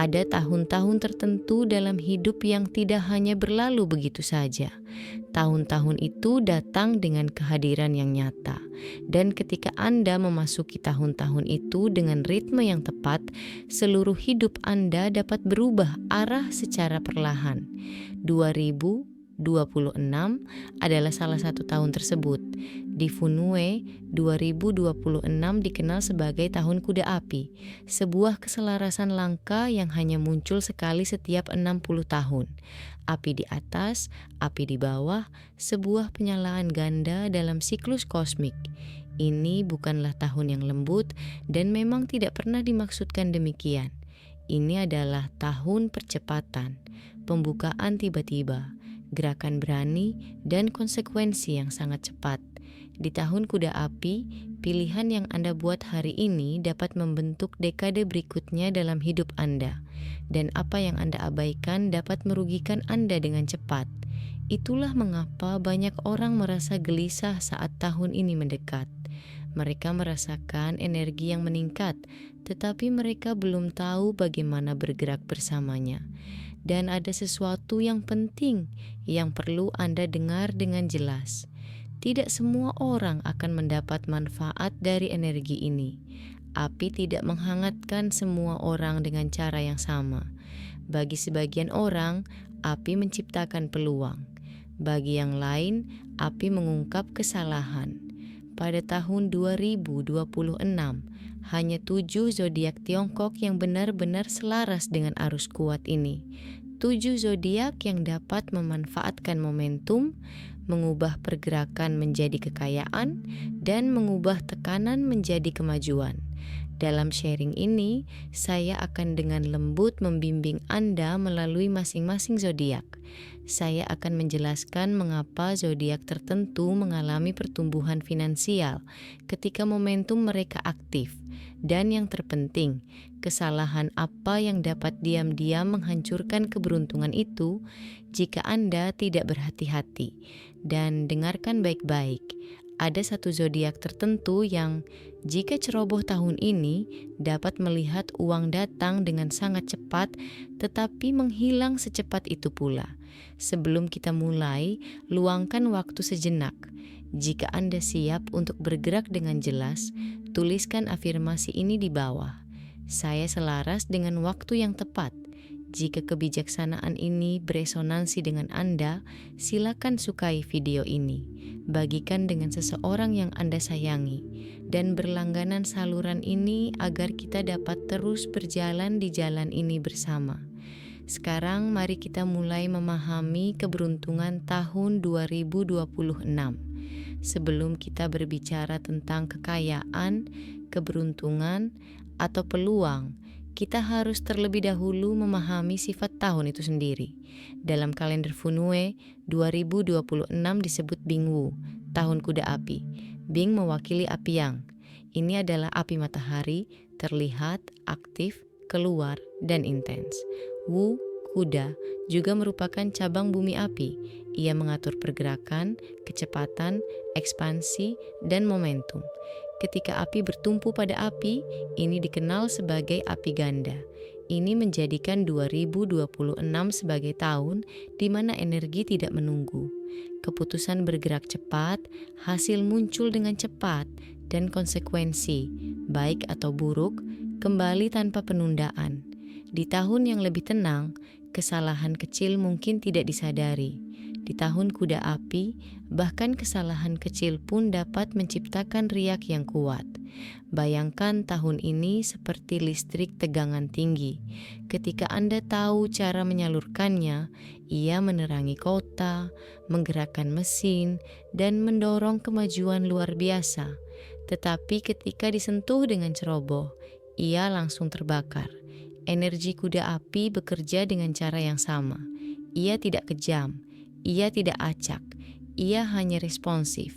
Ada tahun-tahun tertentu dalam hidup yang tidak hanya berlalu begitu saja. Tahun-tahun itu datang dengan kehadiran yang nyata. Dan ketika Anda memasuki tahun-tahun itu dengan ritme yang tepat, seluruh hidup Anda dapat berubah arah secara perlahan. 2026 adalah salah satu tahun tersebut. Di Funue, 2026 dikenal sebagai tahun kuda api, sebuah keselarasan langka yang hanya muncul sekali setiap 60 tahun. Api di atas, api di bawah, sebuah penyalaan ganda dalam siklus kosmik. Ini bukanlah tahun yang lembut dan memang tidak pernah dimaksudkan demikian. Ini adalah tahun percepatan, pembukaan tiba-tiba, gerakan berani, dan konsekuensi yang sangat cepat. Di tahun kuda api, pilihan yang Anda buat hari ini dapat membentuk dekade berikutnya dalam hidup Anda. Dan apa yang Anda abaikan dapat merugikan Anda dengan cepat. Itulah mengapa banyak orang merasa gelisah saat tahun ini mendekat. Mereka merasakan energi yang meningkat, tetapi mereka belum tahu bagaimana bergerak bersamanya. Dan ada sesuatu yang penting yang perlu Anda dengar dengan jelas. Tidak semua orang akan mendapat manfaat dari energi ini. Api tidak menghangatkan semua orang dengan cara yang sama. Bagi sebagian orang, api menciptakan peluang. Bagi yang lain, api mengungkap kesalahan. Pada tahun 2026, hanya 7 zodiak Tiongkok yang benar-benar selaras dengan arus kuat ini. 7 zodiak yang dapat memanfaatkan momentum, mengubah pergerakan menjadi kekayaan, dan mengubah tekanan menjadi kemajuan. Dalam sharing ini, saya akan dengan lembut membimbing Anda melalui masing-masing zodiak. Saya akan menjelaskan mengapa zodiak tertentu mengalami pertumbuhan finansial ketika momentum mereka aktif. Dan yang terpenting, kesalahan apa yang dapat diam-diam menghancurkan keberuntungan itu jika Anda tidak berhati-hati. Dan dengarkan baik-baik, ada satu zodiak tertentu yang jika ceroboh tahun ini dapat melihat uang datang dengan sangat cepat tetapi menghilang secepat itu pula. Sebelum kita mulai, luangkan waktu sejenak. Jika Anda siap untuk bergerak dengan jelas, tuliskan afirmasi ini di bawah. Saya selaras dengan waktu yang tepat. Jika kebijaksanaan ini beresonansi dengan Anda, silakan sukai video ini. Bagikan dengan seseorang yang Anda sayangi, dan berlangganan saluran ini agar kita dapat terus berjalan di jalan ini bersama. Sekarang mari kita mulai memahami keberuntungan tahun 2026. Sebelum kita berbicara tentang kekayaan, keberuntungan, atau peluang, kita harus terlebih dahulu memahami sifat tahun itu sendiri. Dalam kalender Funue, 2026 disebut Bingwu, tahun kuda api. Bing mewakili api yang. Ini adalah api matahari, terlihat, aktif, keluar, dan intens. Wu, kuda, juga merupakan cabang bumi api. Ia mengatur pergerakan, kecepatan, ekspansi, dan momentum. Ketika api bertumpu pada api, ini dikenal sebagai api ganda. Ini menjadikan 2026 sebagai tahun di mana energi tidak menunggu. Keputusan bergerak cepat, hasil muncul dengan cepat, dan konsekuensi, baik atau buruk, kembali tanpa penundaan. Di tahun yang lebih tenang, kesalahan kecil mungkin tidak disadari. Di tahun kuda api, bahkan kesalahan kecil pun dapat menciptakan riak yang kuat. Bayangkan tahun ini seperti listrik tegangan tinggi. Ketika Anda tahu cara menyalurkannya, ia menerangi kota, menggerakkan mesin, dan mendorong kemajuan luar biasa. Tetapi ketika disentuh dengan ceroboh, ia langsung terbakar. Energi kuda api bekerja dengan cara yang sama. Ia tidak kejam. Ia tidak acak, ia hanya responsif.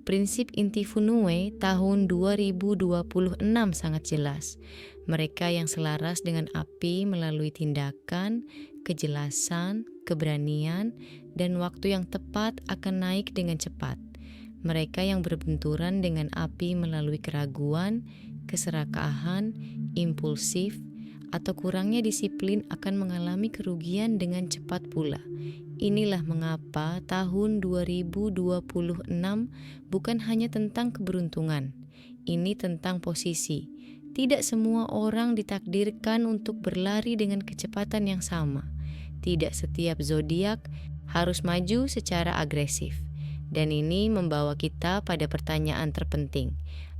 Prinsip inti Funue tahun 2026 sangat jelas. Mereka yang selaras dengan api melalui tindakan, kejelasan, keberanian, dan waktu yang tepat akan naik dengan cepat. Mereka yang berbenturan dengan api melalui keraguan, keserakahan, impulsif, atau kurangnya disiplin akan mengalami kerugian dengan cepat pula. Inilah mengapa tahun 2026 bukan hanya tentang keberuntungan. Ini tentang posisi. Tidak semua orang ditakdirkan untuk berlari dengan kecepatan yang sama. Tidak setiap zodiak harus maju secara agresif. Dan ini membawa kita pada pertanyaan terpenting.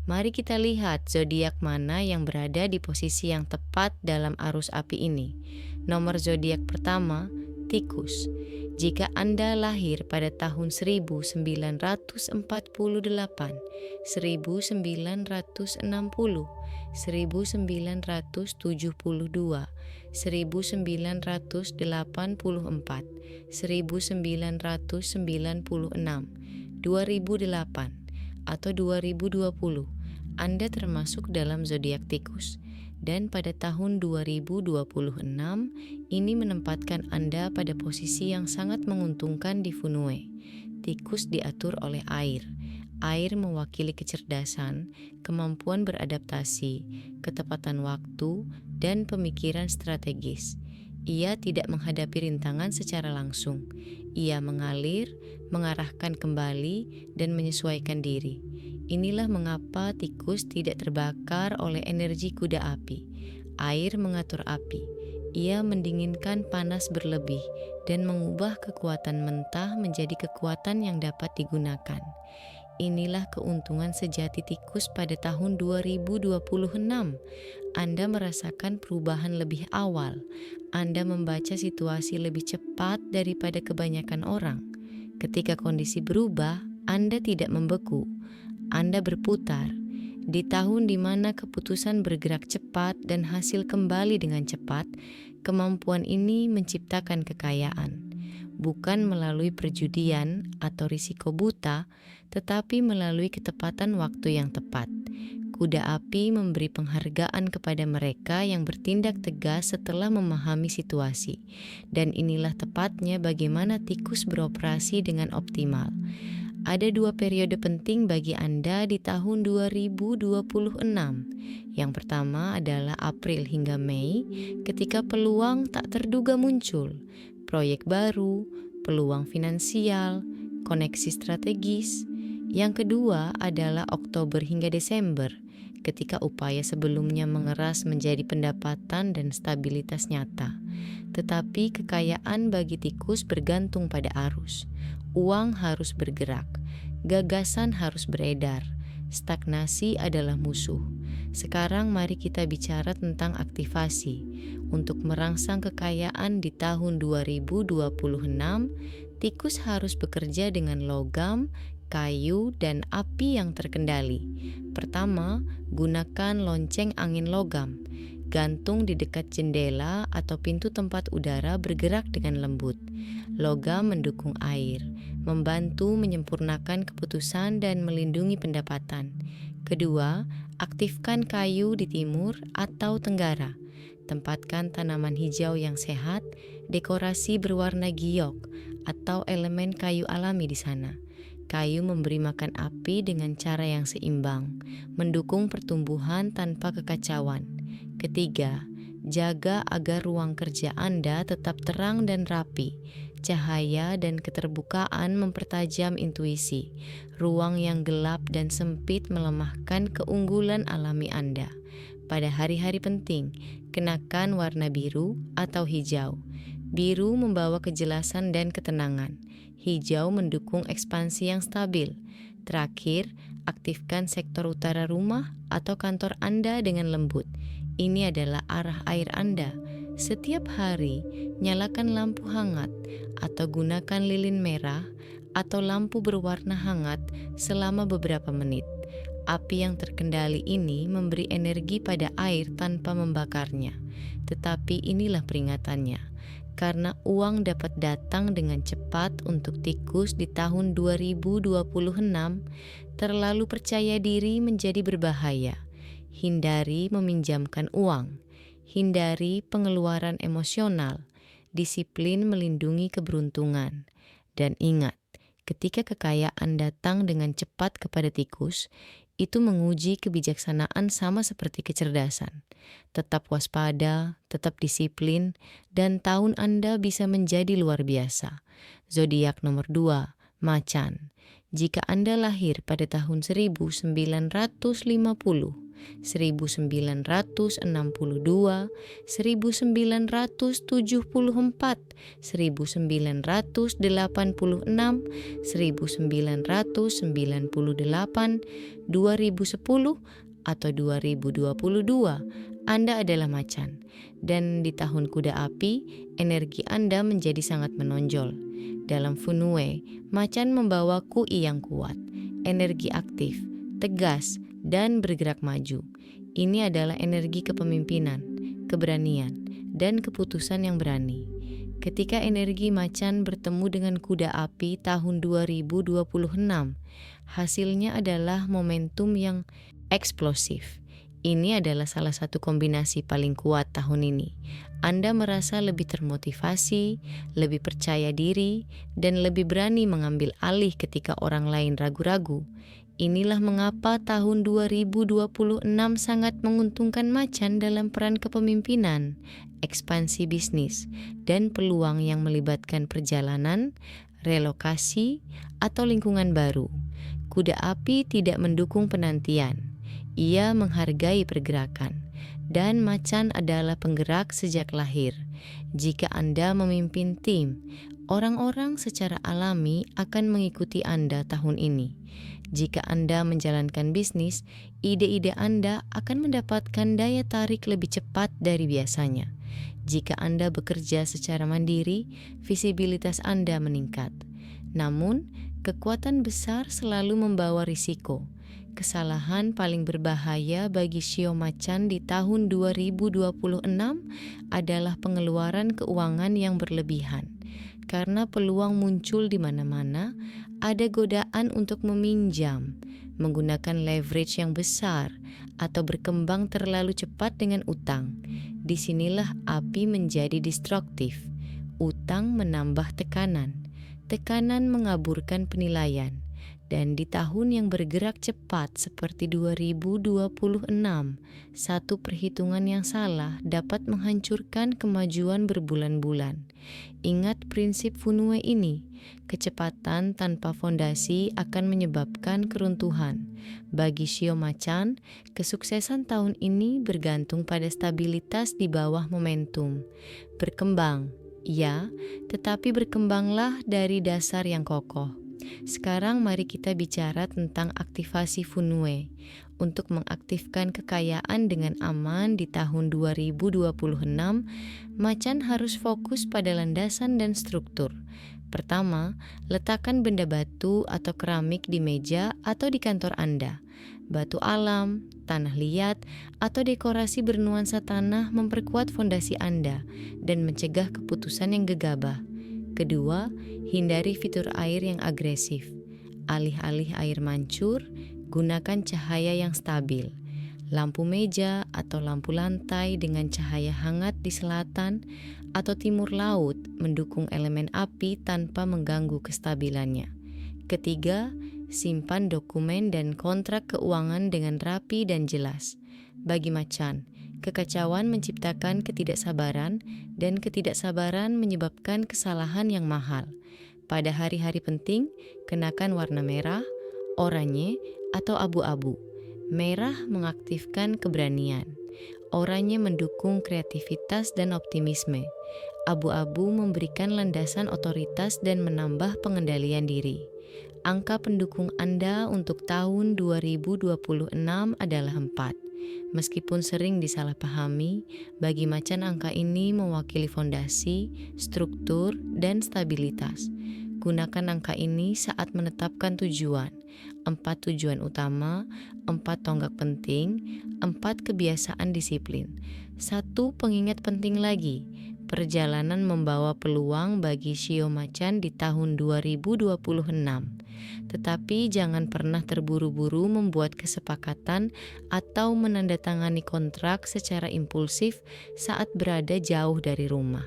Mari kita lihat zodiak mana yang berada di posisi yang tepat dalam arus api ini. Nomor zodiak pertama, Tikus. Jika Anda lahir pada tahun 1948, 1960, 1972, 1984, 1996, 2008, atau 2020, Anda termasuk dalam zodiak Tikus. Dan pada tahun 2026, ini menempatkan Anda pada posisi yang sangat menguntungkan di Funue. Tikus diatur oleh air. Air mewakili kecerdasan, kemampuan beradaptasi, ketepatan waktu, dan pemikiran strategis. Ia tidak menghadapi rintangan secara langsung. Ia mengalir, mengarahkan kembali, dan menyesuaikan diri. Inilah mengapa tikus tidak terbakar oleh energi kuda api. Air mengatur api. Ia mendinginkan panas berlebih dan mengubah kekuatan mentah menjadi kekuatan yang dapat digunakan. Inilah keuntungan sejati tikus pada tahun 2026. Anda merasakan perubahan lebih awal. Anda membaca situasi lebih cepat daripada kebanyakan orang. Ketika kondisi berubah, Anda tidak membeku. Anda berputar. Di tahun di mana keputusan bergerak cepat dan hasil kembali dengan cepat, kemampuan ini menciptakan kekayaan. Bukan melalui perjudian atau risiko buta, tetapi melalui ketepatan waktu yang tepat. Kuda api memberi penghargaan kepada mereka yang bertindak tegas setelah memahami situasi. Dan inilah tepatnya bagaimana tikus beroperasi dengan optimal. Ada 2 periode penting bagi Anda di tahun 2026. Yang pertama adalah April hingga Mei, ketika peluang tak terduga muncul. Proyek baru, peluang finansial, koneksi strategis. Yang kedua adalah Oktober hingga Desember, ketika upaya sebelumnya mengeras menjadi pendapatan dan stabilitas nyata. Tetapi kekayaan bagi tikus bergantung pada arus. Uang harus bergerak, gagasan harus beredar, stagnasi adalah musuh. Sekarang mari kita bicara tentang aktivasi. Untuk merangsang kekayaan di tahun 2026, tikus harus bekerja dengan logam, kayu, dan api yang terkendali. Pertama, gunakan lonceng angin logam. Gantung di dekat jendela atau pintu tempat udara bergerak dengan lembut. Logam mendukung air, membantu menyempurnakan keputusan dan melindungi pendapatan. Kedua, aktifkan kayu di timur atau tenggara. Tempatkan tanaman hijau yang sehat, dekorasi berwarna giok, atau elemen kayu alami di sana. Kayu memberi makan api dengan cara yang seimbang, mendukung pertumbuhan tanpa kekacauan. Ketiga, jaga agar ruang kerja Anda tetap terang dan rapi. Cahaya dan keterbukaan mempertajam intuisi. Ruang yang gelap dan sempit melemahkan keunggulan alami Anda. Pada hari-hari penting, kenakan warna biru atau hijau. Biru membawa kejelasan dan ketenangan. Hijau mendukung ekspansi yang stabil. Terakhir, aktifkan sektor utara rumah atau kantor Anda dengan lembut. Ini adalah arah air Anda. Setiap hari, nyalakan lampu hangat atau gunakan lilin merah atau lampu berwarna hangat selama beberapa menit. Api yang terkendali ini memberi energi pada air tanpa membakarnya. Tetapi inilah peringatannya. Karena uang dapat datang dengan cepat untuk tikus di tahun 2026, terlalu percaya diri menjadi berbahaya. Hindari meminjamkan uang, hindari pengeluaran emosional, disiplin melindungi keberuntungan. Dan ingat, ketika kekayaan datang dengan cepat kepada tikus, Itu menguji kebijaksanaan sama seperti kecerdasan. Tetap waspada, tetap disiplin, dan tahun Anda bisa menjadi luar biasa. Zodiak nomor 2, Macan. Jika Anda lahir pada tahun 1950, 1962, 1974, 1986, 1998, 2010, atau 2022, Anda adalah macan. Dan di tahun kuda api, energi Anda menjadi sangat menonjol. Dalam Funue, macan membawa kui yang kuat, energi aktif, tegas, dan bergerak maju. Ini adalah energi kepemimpinan, keberanian, dan keputusan yang berani. Ketika energi macan bertemu dengan kuda api tahun 2026, hasilnya adalah momentum yang eksplosif. Ini adalah salah satu kombinasi paling kuat tahun ini. Anda merasa lebih termotivasi, lebih percaya diri, dan lebih berani mengambil alih ketika orang lain ragu-ragu. Inilah mengapa tahun 2026 sangat menguntungkan macan dalam peran kepemimpinan, ekspansi bisnis, dan peluang yang melibatkan perjalanan, relokasi, atau lingkungan baru. Kuda api tidak mendukung penantian. Ia menghargai pergerakan, dan macan adalah penggerak sejak lahir. Jika Anda memimpin tim, orang-orang secara alami akan mengikuti Anda tahun ini. Jika Anda menjalankan bisnis, ide-ide Anda akan mendapatkan daya tarik lebih cepat dari biasanya. Jika Anda bekerja secara mandiri, visibilitas Anda meningkat. Namun, kekuatan besar selalu membawa risiko. Kesalahan paling berbahaya bagi Shio Macan di tahun 2026 adalah pengeluaran keuangan yang berlebihan. Karena peluang muncul di mana-mana, ada godaan untuk meminjam, menggunakan leverage yang besar, atau berkembang terlalu cepat dengan utang. Disinilah api menjadi destruktif. Utang menambah tekanan. Tekanan mengaburkan penilaian. Dan di tahun yang bergerak cepat seperti 2026, satu perhitungan yang salah dapat menghancurkan kemajuan berbulan-bulan. Ingat prinsip Funue ini, kecepatan tanpa fondasi akan menyebabkan keruntuhan. Bagi Shio Macan, kesuksesan tahun ini bergantung pada stabilitas di bawah momentum. Berkembang, ya, tetapi berkembanglah dari dasar yang kokoh. Sekarang mari kita bicara tentang aktivasi Funue. Untuk mengaktifkan kekayaan dengan aman di tahun 2026, macan harus fokus pada landasan dan struktur. Pertama, letakkan benda batu atau keramik di meja atau di kantor Anda. Batu alam, tanah liat, atau dekorasi bernuansa tanah memperkuat fondasi Anda dan mencegah keputusan yang gegabah. Kedua, hindari fitur air yang agresif. Alih-alih air mancur, gunakan cahaya yang stabil. Lampu meja atau lampu lantai dengan cahaya hangat di selatan atau timur laut mendukung elemen api tanpa mengganggu kestabilannya. Ketiga, simpan dokumen dan kontrak keuangan dengan rapi dan jelas. Bagi macan, kekacauan menciptakan ketidaksabaran, dan ketidaksabaran menyebabkan kesalahan yang mahal. Pada hari-hari penting, kenakan warna merah, oranye, atau abu-abu. Merah mengaktifkan keberanian. Oranye mendukung kreativitas dan optimisme. Abu-abu memberikan landasan otoritas dan menambah pengendalian diri. Angka pendukung Anda untuk tahun 2026 adalah 4. Meskipun sering disalahpahami, bagi macan angka ini mewakili fondasi, struktur, dan stabilitas. Gunakan angka ini saat menetapkan tujuan. 4 tujuan utama, 4 tonggak penting, 4 kebiasaan disiplin. 1 pengingat penting lagi, perjalanan membawa peluang bagi Shio Macan di tahun 2026. Tetapi jangan pernah terburu-buru membuat kesepakatan atau menandatangani kontrak secara impulsif saat berada jauh dari rumah.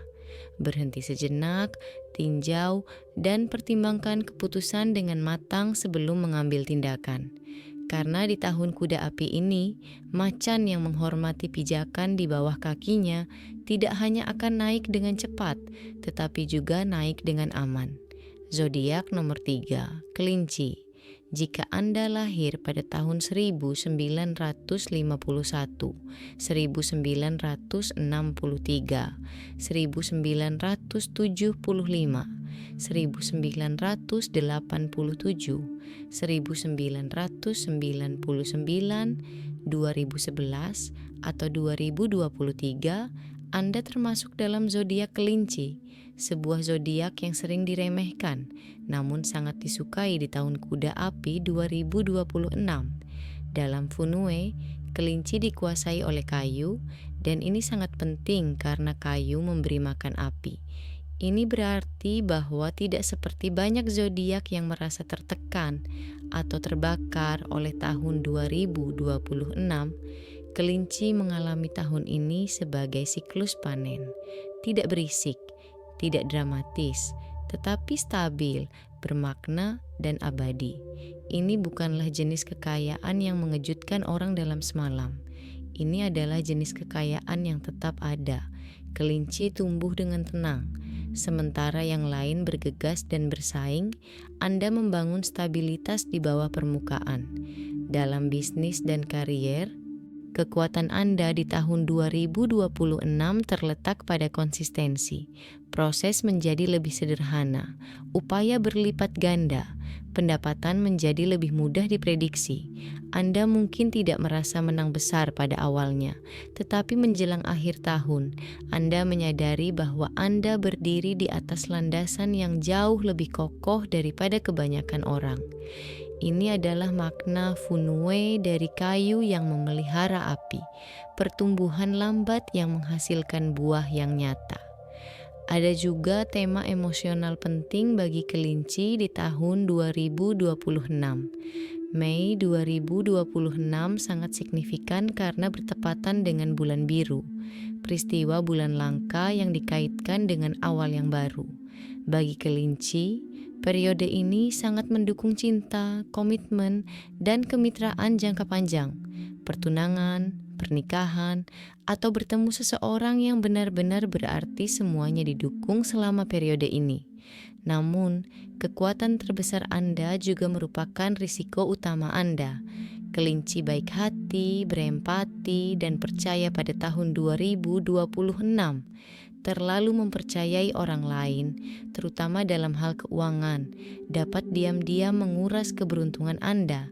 Berhenti sejenak, tinjau, dan pertimbangkan keputusan dengan matang sebelum mengambil tindakan. Karena di tahun kuda api ini, macan yang menghormati pijakan di bawah kakinya tidak hanya akan naik dengan cepat, tetapi juga naik dengan aman. Zodiak nomor 3, Kelinci. Jika Anda lahir pada tahun 1951, 1963, 1975, 1987, 1999, 2011, atau 2023, Anda termasuk dalam zodiak Kelinci, sebuah zodiak yang sering diremehkan, namun sangat disukai di tahun kuda api 2026. Dalam Funue, kelinci dikuasai oleh kayu, dan ini sangat penting karena kayu memberi makan api. Ini berarti bahwa tidak seperti banyak zodiak yang merasa tertekan atau terbakar oleh tahun 2026, kelinci mengalami tahun ini sebagai siklus panen. Tidak berisik, tidak dramatis, tetapi stabil, bermakna, dan abadi. Ini bukanlah jenis kekayaan yang mengejutkan orang dalam semalam. Ini adalah jenis kekayaan yang tetap ada. Kelinci tumbuh dengan tenang, sementara yang lain bergegas dan bersaing. Anda membangun stabilitas di bawah permukaan. Dalam bisnis dan karier, kekuatan Anda di tahun 2026 terletak pada konsistensi. Proses menjadi lebih sederhana, upaya berlipat ganda, pendapatan menjadi lebih mudah diprediksi. Anda mungkin tidak merasa menang besar pada awalnya, tetapi menjelang akhir tahun, Anda menyadari bahwa Anda berdiri di atas landasan yang jauh lebih kokoh daripada kebanyakan orang. Ini adalah makna Funue dari kayu yang memelihara api, pertumbuhan lambat yang menghasilkan buah yang nyata. Ada juga tema emosional penting bagi kelinci di tahun 2026. Mei 2026 sangat signifikan karena bertepatan dengan bulan biru, peristiwa bulan langka yang dikaitkan dengan awal yang baru. Bagi kelinci, periode ini sangat mendukung cinta, komitmen, dan kemitraan jangka panjang, pertunangan, pernikahan, atau bertemu seseorang yang benar-benar berarti semuanya didukung selama periode ini. Namun, kekuatan terbesar Anda juga merupakan risiko utama Anda. Kelinci baik hati, berempati, dan percaya pada tahun 2026. Terlalu mempercayai orang lain, terutama dalam hal keuangan, dapat diam-diam menguras keberuntungan Anda.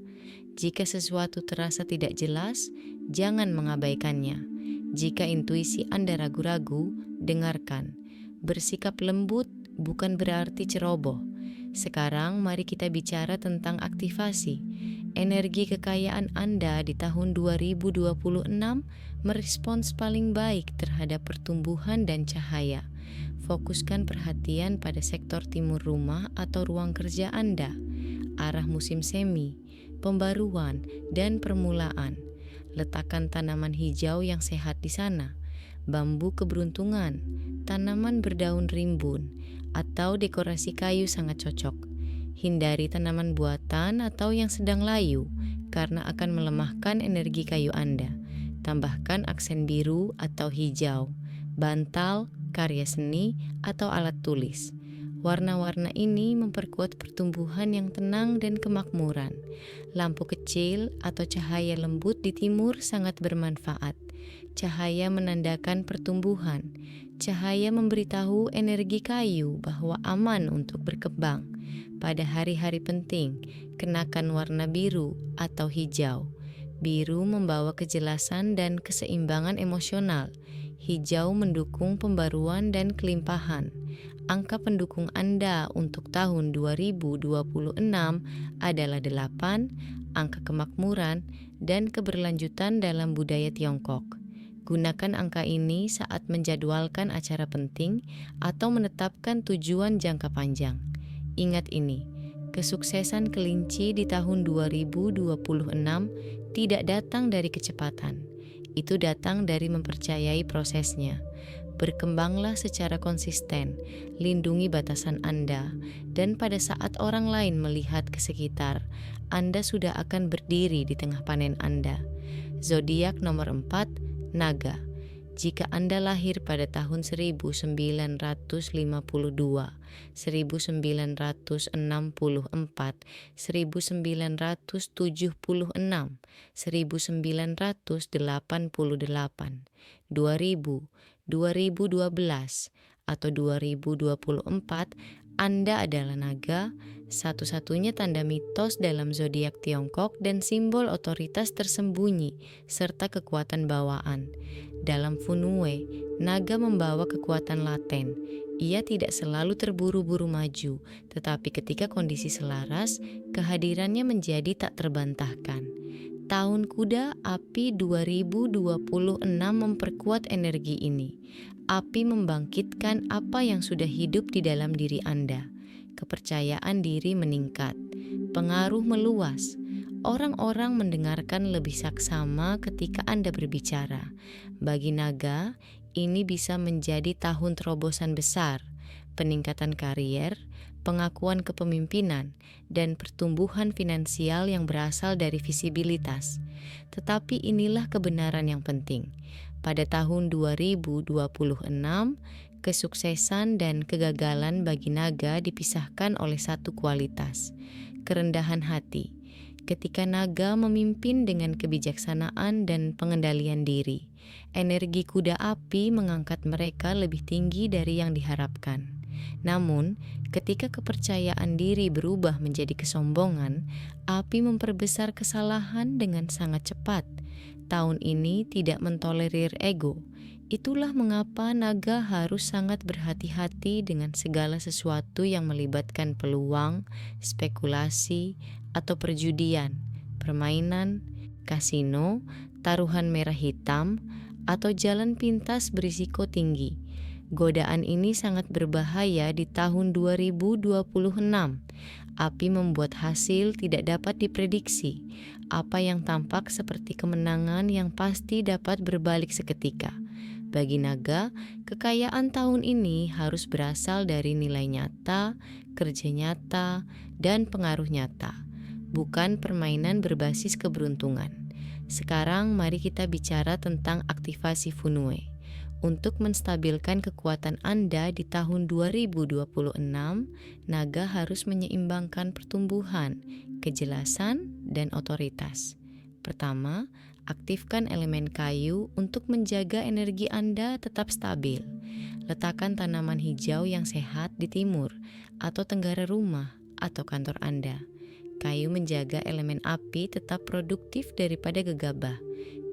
Jika sesuatu terasa tidak jelas, jangan mengabaikannya. Jika intuisi Anda ragu-ragu, dengarkan. Bersikap lembut bukan berarti ceroboh. Sekarang mari kita bicara tentang aktivasi. Energi kekayaan Anda di tahun 2026 merespons paling baik terhadap pertumbuhan dan cahaya. Fokuskan perhatian pada sektor timur rumah atau ruang kerja Anda, arah musim semi, pembaruan, dan permulaan. Letakkan tanaman hijau yang sehat di sana, bambu keberuntungan, tanaman berdaun rimbun, atau dekorasi kayu sangat cocok. Hindari tanaman buatan atau yang sedang layu, karena akan melemahkan energi kayu Anda. Tambahkan aksen biru atau hijau, bantal, karya seni, atau alat tulis. Warna-warna ini memperkuat pertumbuhan yang tenang dan kemakmuran. Lampu kecil atau cahaya lembut di timur sangat bermanfaat. Cahaya menandakan pertumbuhan. Cahaya memberitahu energi kayu bahwa aman untuk berkembang. Pada hari-hari penting, kenakan warna biru atau hijau. Biru membawa kejelasan dan keseimbangan emosional. Hijau mendukung pembaruan dan kelimpahan. Angka pendukung Anda untuk tahun 2026 adalah 8, angka kemakmuran, dan keberlanjutan dalam budaya Tiongkok. Gunakan angka ini saat menjadwalkan acara penting atau menetapkan tujuan jangka panjang. Ingat ini, kesuksesan kelinci di tahun 2026 tidak datang dari kecepatan. Itu datang dari mempercayai prosesnya. Berkembanglah secara konsisten, lindungi batasan Anda, dan pada saat orang lain melihat ke sekitar, Anda sudah akan berdiri di tengah panen Anda. Zodiak nomor 4, Naga. Jika Anda lahir pada tahun 1952, 1964, 1976, 1988, 2000, 2012, atau 2024, Anda adalah naga, satu-satunya tanda mitos dalam zodiak Tiongkok dan simbol otoritas tersembunyi serta kekuatan bawaan. Dalam Funue, naga membawa kekuatan laten. Ia tidak selalu terburu-buru maju, tetapi ketika kondisi selaras, kehadirannya menjadi tak terbantahkan. Tahun Kuda Api 2026 memperkuat energi ini. Api membangkitkan apa yang sudah hidup di dalam diri Anda. Kepercayaan diri meningkat. Pengaruh meluas. Orang-orang mendengarkan lebih saksama ketika Anda berbicara. Bagi naga, ini bisa menjadi tahun terobosan besar, peningkatan karier, pengakuan kepemimpinan, dan pertumbuhan finansial yang berasal dari visibilitas. Tetapi inilah kebenaran yang penting. Pada tahun 2026, kesuksesan dan kegagalan bagi naga dipisahkan oleh satu kualitas, kerendahan hati. Ketika naga memimpin dengan kebijaksanaan dan pengendalian diri, energi kuda api mengangkat mereka lebih tinggi dari yang diharapkan. Namun, ketika kepercayaan diri berubah menjadi kesombongan, api memperbesar kesalahan dengan sangat cepat. Tahun ini tidak mentolerir ego. Itulah mengapa naga harus sangat berhati-hati dengan segala sesuatu yang melibatkan peluang, spekulasi, atau perjudian, permainan, kasino, taruhan merah hitam, atau jalan pintas berisiko tinggi. Godaan ini sangat berbahaya di tahun 2026. Api membuat hasil tidak dapat diprediksi. Apa yang tampak seperti kemenangan yang pasti dapat berbalik seketika. Bagi naga, kekayaan tahun ini harus berasal dari nilai nyata, kerja nyata, dan pengaruh nyata, bukan permainan berbasis keberuntungan. Sekarang mari kita bicara tentang aktivasi Funue. Untuk menstabilkan kekuatan Anda di tahun 2026, naga harus menyeimbangkan pertumbuhan, kejelasan, dan otoritas. Pertama, aktifkan elemen kayu untuk menjaga energi Anda tetap stabil. Letakkan tanaman hijau yang sehat di timur atau tenggara rumah atau kantor Anda. Kayu menjaga elemen api tetap produktif daripada gegabah.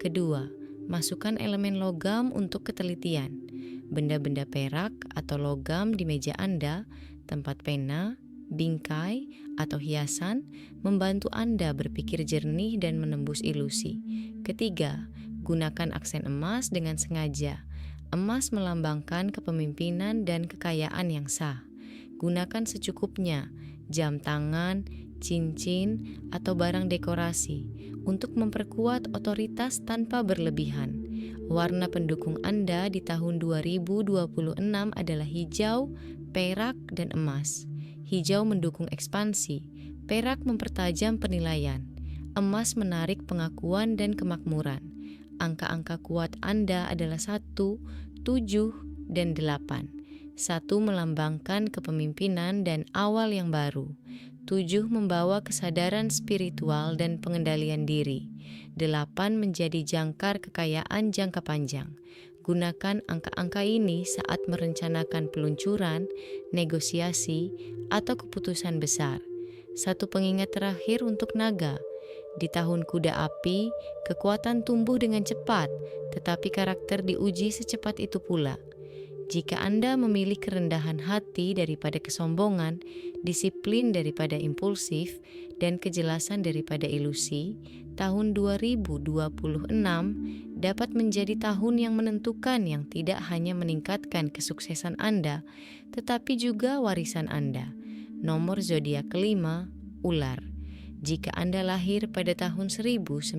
Kedua, masukkan elemen logam untuk ketelitian. Benda-benda perak atau logam di meja Anda, tempat pena, bingkai, atau hiasan membantu Anda berpikir jernih dan menembus ilusi. Ketiga, gunakan aksen emas dengan sengaja. Emas melambangkan kepemimpinan dan kekayaan yang sah. Gunakan secukupnya, jam tangan, cincin, atau barang dekorasi untuk memperkuat otoritas tanpa berlebihan. Warna pendukung Anda di tahun 2026 adalah hijau, perak, dan emas. Hijau mendukung ekspansi, perak mempertajam penilaian, emas menarik pengakuan dan kemakmuran. Angka-angka kuat Anda adalah 1, 7, dan 8. 1 melambangkan kepemimpinan dan awal yang baru. 7 membawa kesadaran spiritual dan pengendalian diri. 8 menjadi jangkar kekayaan jangka panjang. Gunakan angka-angka ini saat merencanakan peluncuran, negosiasi, atau keputusan besar. Satu pengingat terakhir untuk naga. Di tahun kuda api, kekuatan tumbuh dengan cepat, tetapi karakter diuji secepat itu pula. Jika Anda memilih kerendahan hati daripada kesombongan, disiplin daripada impulsif, dan kejelasan daripada ilusi, tahun 2026 dapat menjadi tahun yang menentukan yang tidak hanya meningkatkan kesuksesan Anda, tetapi juga warisan Anda. Nomor zodiak kelima, Ular. Jika Anda lahir pada tahun 1953,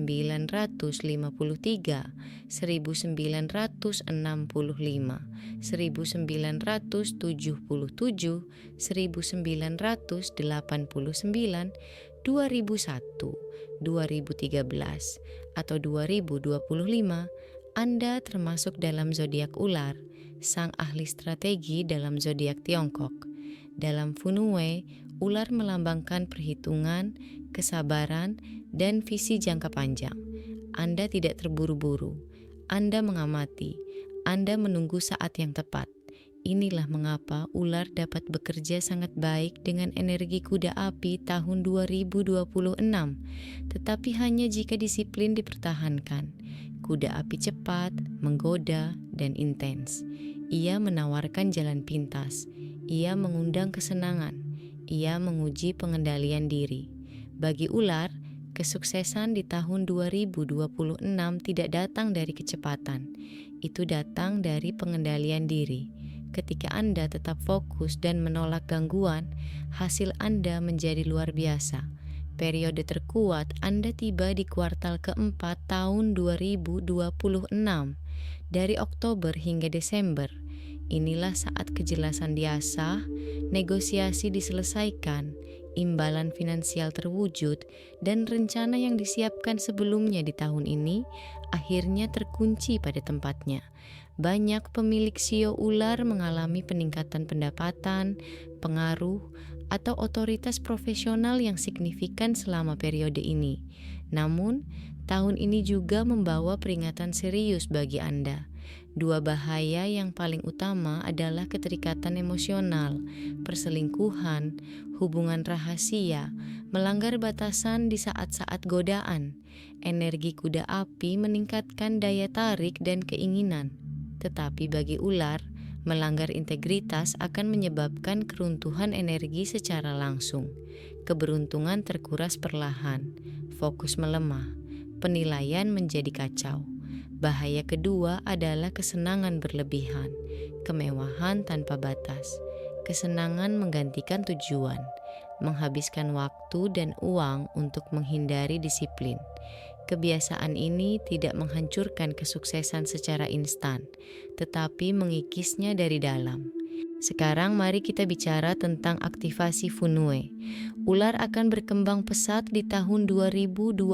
1965, 1977, 1989, 2001, 2013, atau 2025, Anda termasuk dalam zodiak ular, sang ahli strategi dalam zodiak Tiongkok. Dalam Funue, ular melambangkan perhitungan, kesabaran, dan visi jangka panjang. Anda tidak terburu-buru. Anda mengamati. Anda menunggu saat yang tepat. Inilah mengapa ular dapat bekerja sangat baik dengan energi kuda api tahun 2026, tetapi hanya jika disiplin dipertahankan. Kuda api cepat, menggoda, dan intens. Ia menawarkan jalan pintas. Ia mengundang kesenangan. Ia menguji pengendalian diri. Bagi ular, kesuksesan di tahun 2026 tidak datang dari kecepatan. Itu datang dari pengendalian diri. Ketika Anda tetap fokus dan menolak gangguan, hasil Anda menjadi luar biasa. Periode terkuat Anda tiba di kuartal keempat tahun 2026, dari Oktober hingga Desember. Inilah saat kejelasan diasah, negosiasi diselesaikan, imbalan finansial terwujud, dan rencana yang disiapkan sebelumnya di tahun ini akhirnya terkunci pada tempatnya. Banyak pemilik shio ular mengalami peningkatan pendapatan, pengaruh, atau otoritas profesional yang signifikan selama periode ini. Namun, tahun ini juga membawa peringatan serius bagi Anda. Dua bahaya yang paling utama adalah keterikatan emosional, perselingkuhan, hubungan rahasia, melanggar batasan di saat-saat godaan. Energi kuda api meningkatkan daya tarik dan keinginan. Tetapi bagi ular, melanggar integritas akan menyebabkan keruntuhan energi secara langsung. Keberuntungan terkuras perlahan, fokus melemah, penilaian menjadi kacau. Bahaya kedua adalah kesenangan berlebihan, kemewahan tanpa batas. Kesenangan menggantikan tujuan, menghabiskan waktu dan uang untuk menghindari disiplin. Kebiasaan ini tidak menghancurkan kesuksesan secara instan, tetapi mengikisnya dari dalam. Sekarang mari kita bicara tentang aktivasi Funue. Ular akan berkembang pesat di tahun 2026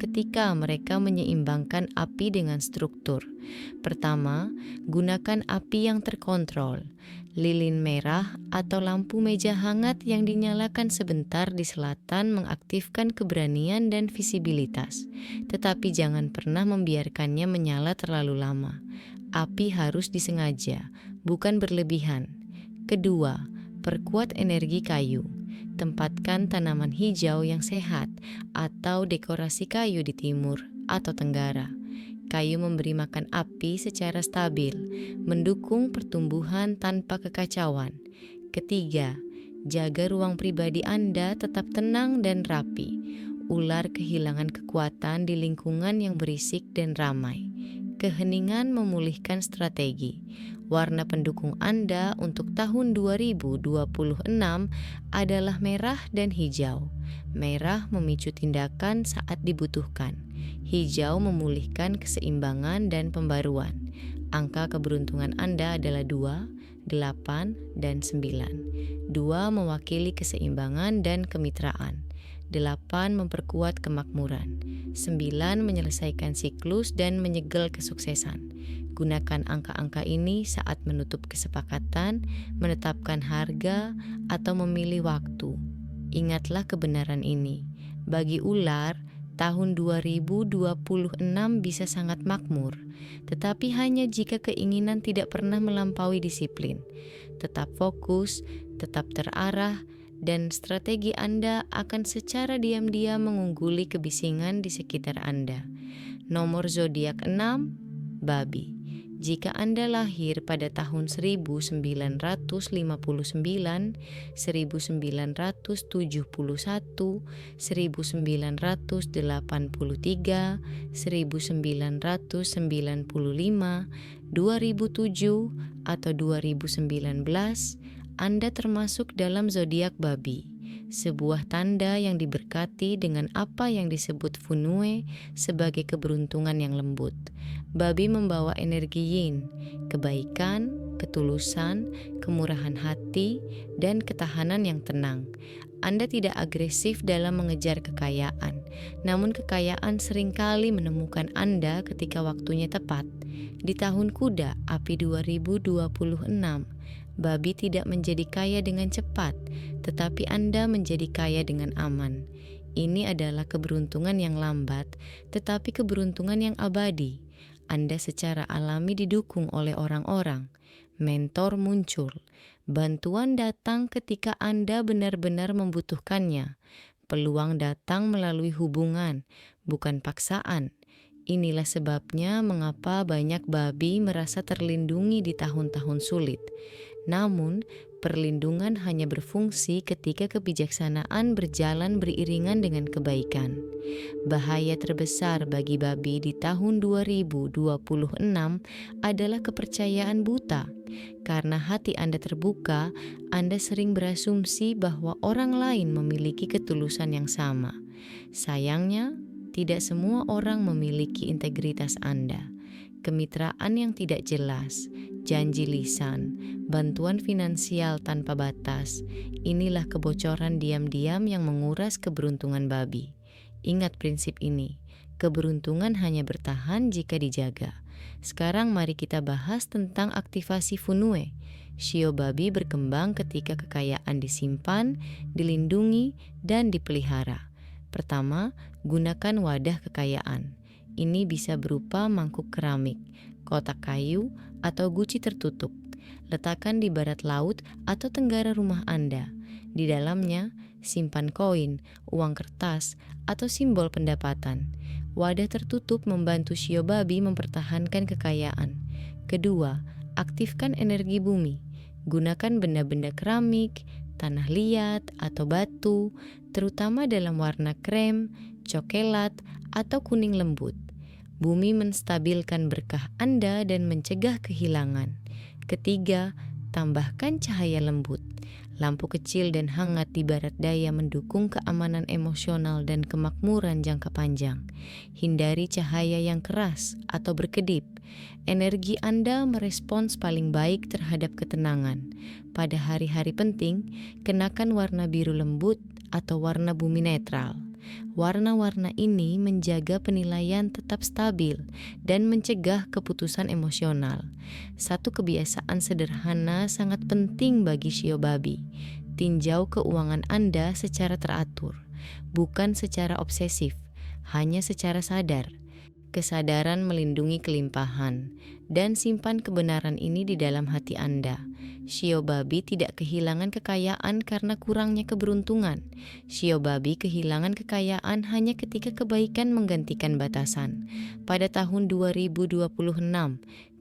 ketika mereka menyeimbangkan api dengan struktur. Pertama, gunakan api yang terkontrol. Lilin merah atau lampu meja hangat yang dinyalakan sebentar di selatan mengaktifkan keberanian dan visibilitas. Tetapi jangan pernah membiarkannya menyala terlalu lama. Api harus disengaja, bukan berlebihan. Kedua, perkuat energi kayu. Tempatkan tanaman hijau yang sehat atau dekorasi kayu di timur atau tenggara. Kayu memberi makan api secara stabil, mendukung pertumbuhan tanpa kekacauan. Ketiga, jaga ruang pribadi Anda tetap tenang dan rapi. Ular kehilangan kekuatan di lingkungan yang berisik dan ramai. Keheningan memulihkan strategi. Warna pendukung Anda untuk tahun 2026 adalah merah dan hijau. Merah memicu tindakan saat dibutuhkan. Hijau memulihkan keseimbangan dan pembaruan. Angka keberuntungan Anda adalah 2, 8, dan 9. 2 mewakili keseimbangan dan kemitraan. 8 memperkuat kemakmuran. 9 menyelesaikan siklus dan menyegel kesuksesan. Gunakan angka-angka ini saat menutup kesepakatan, menetapkan harga, atau memilih waktu. Ingatlah kebenaran ini. Bagi ular, tahun 2026 bisa sangat makmur, tetapi hanya jika keinginan tidak pernah melampaui disiplin. Tetap fokus, tetap terarah, dan strategi Anda akan secara diam-diam mengungguli kebisingan di sekitar Anda. Nomor zodiak 6, Babi. Jika Anda lahir pada tahun 1959, 1971, 1983, 1995, 2007, atau 2019, Anda termasuk dalam zodiak Babi. sebuah tanda yang diberkati dengan apa yang disebut funue sebagai keberuntungan yang lembut. Babi membawa energi yin, kebaikan, ketulusan, kemurahan hati, dan ketahanan yang tenang. Anda tidak agresif dalam mengejar kekayaan, namun kekayaan seringkali menemukan Anda ketika waktunya tepat. Di tahun kuda api 2026, babi tidak menjadi kaya dengan cepat, tetapi Anda menjadi kaya dengan aman. Ini adalah keberuntungan yang lambat, tetapi keberuntungan yang abadi. Anda secara alami didukung oleh orang-orang. Mentor muncul. Bantuan datang ketika Anda benar-benar membutuhkannya. Peluang datang melalui hubungan, bukan paksaan. Inilah sebabnya mengapa banyak babi merasa terlindungi di tahun-tahun sulit. Namun, perlindungan hanya berfungsi ketika kebijaksanaan berjalan beriringan dengan kebaikan. Bahaya terbesar bagi babi di tahun 2026 adalah kepercayaan buta. Karena hati Anda terbuka, Anda sering berasumsi bahwa orang lain memiliki ketulusan yang sama. Sayangnya, tidak semua orang memiliki integritas Anda. Kemitraan yang tidak jelas, janji lisan, bantuan finansial tanpa batas, inilah kebocoran diam-diam yang menguras keberuntungan babi. Ingat prinsip ini, keberuntungan hanya bertahan jika dijaga. Sekarang mari kita bahas tentang aktivasi funue. Shio babi berkembang ketika kekayaan disimpan, dilindungi, dan dipelihara. Pertama, gunakan wadah kekayaan. Ini bisa berupa mangkuk keramik, kotak kayu, atau guci tertutup. Letakkan di barat laut atau tenggara rumah Anda. Di dalamnya, simpan koin, uang kertas, atau simbol pendapatan. Wadah tertutup membantu shio babi mempertahankan kekayaan. Kedua, aktifkan energi bumi. Gunakan benda-benda keramik, tanah liat, atau batu, terutama dalam warna krem, coklat, atau kuning lembut. Bumi menstabilkan berkah Anda dan mencegah kehilangan. Ketiga, tambahkan cahaya lembut. Lampu kecil dan hangat di barat daya mendukung keamanan emosional dan kemakmuran jangka panjang. Hindari cahaya yang keras atau berkedip. Energi Anda merespons paling baik terhadap ketenangan. Pada hari-hari penting, kenakan warna biru lembut atau warna bumi netral. Warna-warna ini menjaga penilaian tetap stabil dan mencegah keputusan emosional. Satu kebiasaan sederhana sangat penting bagi shio babi. Tinjau keuangan Anda secara teratur, bukan secara obsesif, hanya secara sadar. Kesadaran melindungi kelimpahan, dan simpan kebenaran ini di dalam hati Anda. Shio babi tidak kehilangan kekayaan karena kurangnya keberuntungan. Shio babi kehilangan kekayaan hanya ketika kebaikan menggantikan batasan. Pada tahun 2026,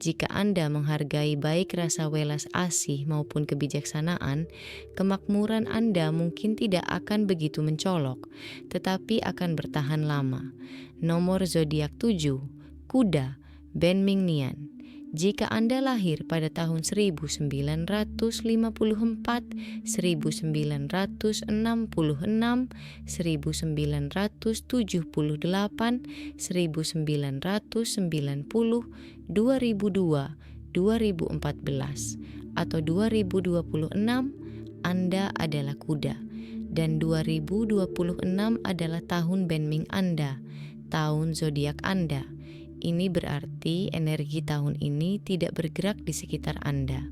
jika Anda menghargai baik rasa welas asih maupun kebijaksanaan, kemakmuran Anda mungkin tidak akan begitu mencolok, tetapi akan bertahan lama. Nomor zodiak 7, kuda, Ben Ming Nian. Jika Anda lahir pada tahun 1954, 1966, 1978, 1990, 2002, 2014, atau 2026, Anda adalah kuda. Dan 2026 adalah tahun Ben Ming Anda, tahun zodiak Anda. Ini berarti energi tahun ini tidak bergerak di sekitar Anda.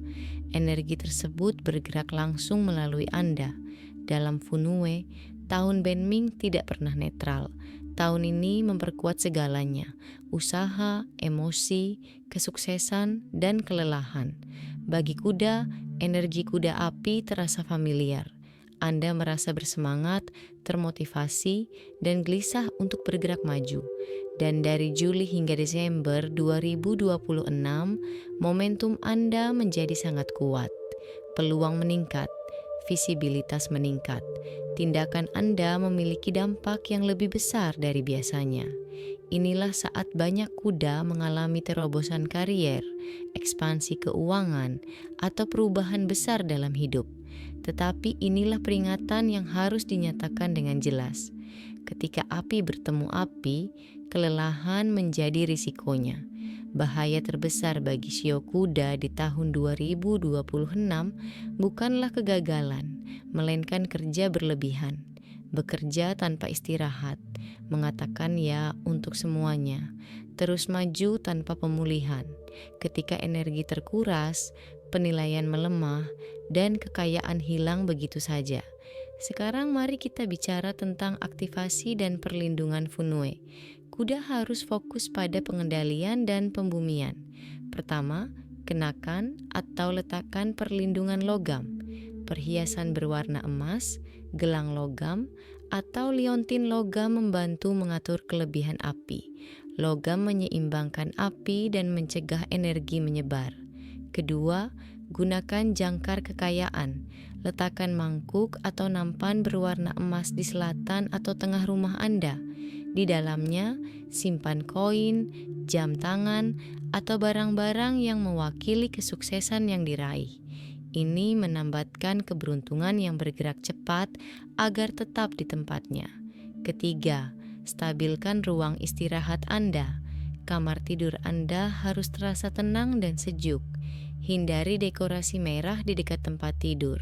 Energi tersebut bergerak langsung melalui Anda. Dalam funue, tahun Ben Ming tidak pernah netral. Tahun ini memperkuat segalanya, usaha, emosi, kesuksesan, dan kelelahan. Bagi kuda, energi kuda api terasa familiar. Anda merasa bersemangat, termotivasi, dan gelisah untuk bergerak maju. Dan dari Juli hingga Desember 2026, momentum Anda menjadi sangat kuat. Peluang meningkat, visibilitas meningkat. Tindakan Anda memiliki dampak yang lebih besar dari biasanya. Inilah saat banyak kuda mengalami terobosan karier, ekspansi keuangan, atau perubahan besar dalam hidup. Tetapi inilah peringatan yang harus dinyatakan dengan jelas. Ketika api bertemu api, kelelahan menjadi risikonya. Bahaya terbesar bagi shio kuda di tahun 2026 bukanlah kegagalan, melainkan kerja berlebihan. Bekerja tanpa istirahat, mengatakan ya untuk semuanya, terus maju tanpa pemulihan. Ketika energi terkuras, penilaian melemah, dan kekayaan hilang begitu saja. Sekarang mari kita bicara tentang aktivasi dan perlindungan Funue. Kuda harus fokus pada pengendalian dan pembumian. Pertama, kenakan atau letakkan perlindungan logam, perhiasan berwarna emas, gelang logam, atau liontin logam membantu mengatur kelebihan api. Logam menyeimbangkan api dan mencegah energi menyebar. Kedua, gunakan jangkar kekayaan. Letakkan mangkuk atau nampan berwarna emas di selatan atau tengah rumah Anda. Di dalamnya, simpan koin, jam tangan, atau barang-barang yang mewakili kesuksesan yang diraih. Ini menambatkan keberuntungan yang bergerak cepat agar tetap di tempatnya. Ketiga, stabilkan ruang istirahat Anda. Kamar tidur Anda harus terasa tenang dan sejuk. Hindari dekorasi merah di dekat tempat tidur.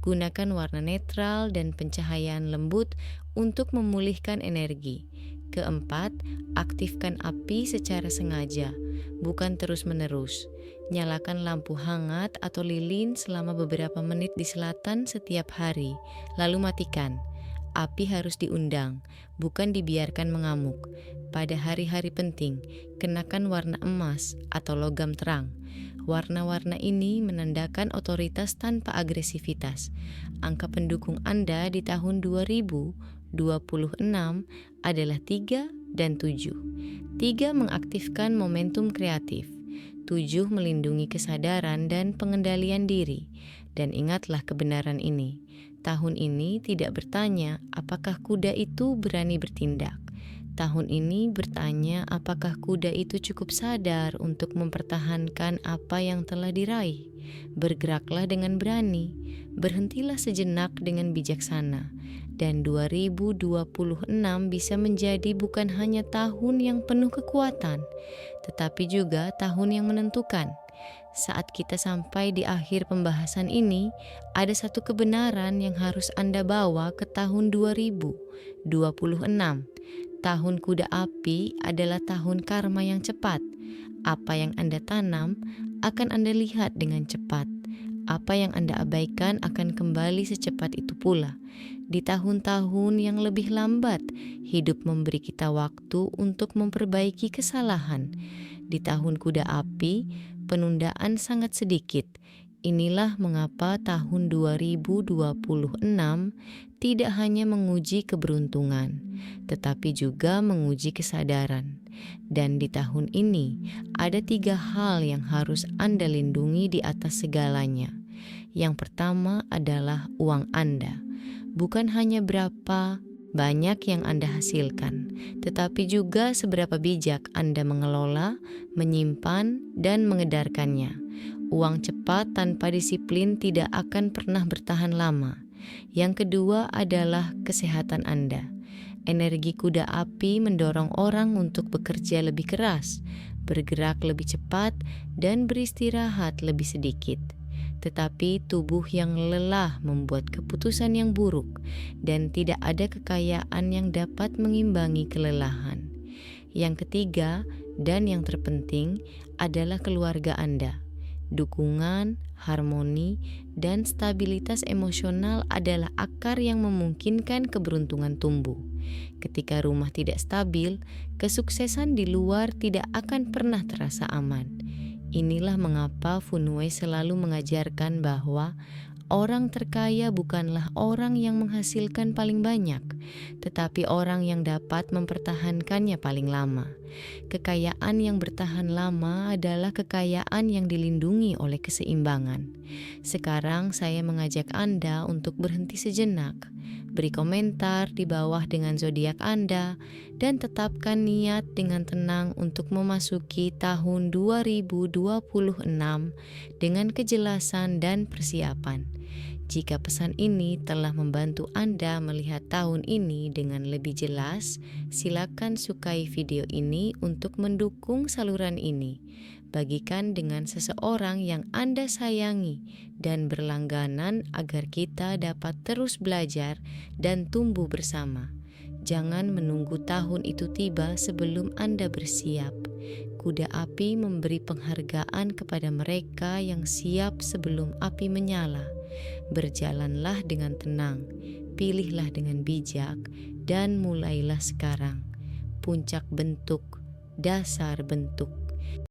Gunakan warna netral dan pencahayaan lembut untuk memulihkan energi. Keempat, aktifkan api secara sengaja, bukan terus-menerus. Nyalakan lampu hangat atau lilin selama beberapa menit di selatan setiap hari, lalu matikan. Api harus diundang, bukan dibiarkan mengamuk. Pada hari-hari penting, kenakan warna emas atau logam terang. Warna-warna ini menandakan otoritas tanpa agresivitas. Angka pendukung Anda di tahun 2026 adalah 3 dan 7. 3 mengaktifkan momentum kreatif. 7 melindungi kesadaran dan pengendalian diri. Dan ingatlah kebenaran ini. Tahun ini tidak bertanya apakah kuda itu berani bertindak. Tahun ini bertanya apakah kuda itu cukup sadar untuk mempertahankan apa yang telah diraih. Bergeraklah dengan berani, berhentilah sejenak dengan bijaksana. Dan 2026 bisa menjadi bukan hanya tahun yang penuh kekuatan, tetapi juga tahun yang menentukan. Saat kita sampai di akhir pembahasan ini, ada satu kebenaran yang harus Anda bawa ke tahun 2026. Tahun kuda api adalah tahun karma yang cepat. Apa yang Anda tanam akan Anda lihat dengan cepat. Apa yang Anda abaikan akan kembali secepat itu pula. Di tahun-tahun yang lebih lambat, hidup memberi kita waktu untuk memperbaiki kesalahan. Di tahun kuda api, penundaan sangat sedikit. Inilah mengapa tahun 2026 tidak hanya menguji keberuntungan, tetapi juga menguji kesadaran. Dan di tahun ini, ada 3 hal yang harus Anda lindungi di atas segalanya. Yang pertama adalah uang Anda. Bukan hanya berapa banyak yang Anda hasilkan, tetapi juga seberapa bijak Anda mengelola, menyimpan, dan mengedarkannya. Uang cepat tanpa disiplin tidak akan pernah bertahan lama. Yang kedua adalah kesehatan Anda. Energi kuda api mendorong orang untuk bekerja lebih keras, bergerak lebih cepat, dan beristirahat lebih sedikit. Tetapi tubuh yang lelah membuat keputusan yang buruk, dan tidak ada kekayaan yang dapat mengimbangi kelelahan. Yang ketiga, dan yang terpenting, adalah keluarga Anda. Dukungan, harmoni, dan stabilitas emosional adalah akar yang memungkinkan keberuntungan tumbuh. Ketika rumah tidak stabil, kesuksesan di luar tidak akan pernah terasa aman. Inilah mengapa Funue selalu mengajarkan bahwa Orang terkaya bukanlah orang yang menghasilkan paling banyak, tetapi orang yang dapat mempertahankannya paling lama. Kekayaan yang bertahan lama adalah kekayaan yang dilindungi oleh keseimbangan. Sekarang saya mengajak Anda untuk berhenti sejenak, beri komentar di bawah dengan zodiak Anda, dan tetapkan niat dengan tenang untuk memasuki tahun 2026 dengan kejelasan dan persiapan. Jika pesan ini telah membantu Anda melihat tahun ini dengan lebih jelas, silakan sukai video ini untuk mendukung saluran ini. Bagikan dengan seseorang yang Anda sayangi dan berlangganan agar kita dapat terus belajar dan tumbuh bersama. Jangan menunggu tahun itu tiba sebelum Anda bersiap. Kuda api memberi penghargaan kepada mereka yang siap sebelum api menyala. Berjalanlah dengan tenang, pilihlah dengan bijak, dan mulailah sekarang. Puncak bentuk, dasar bentuk.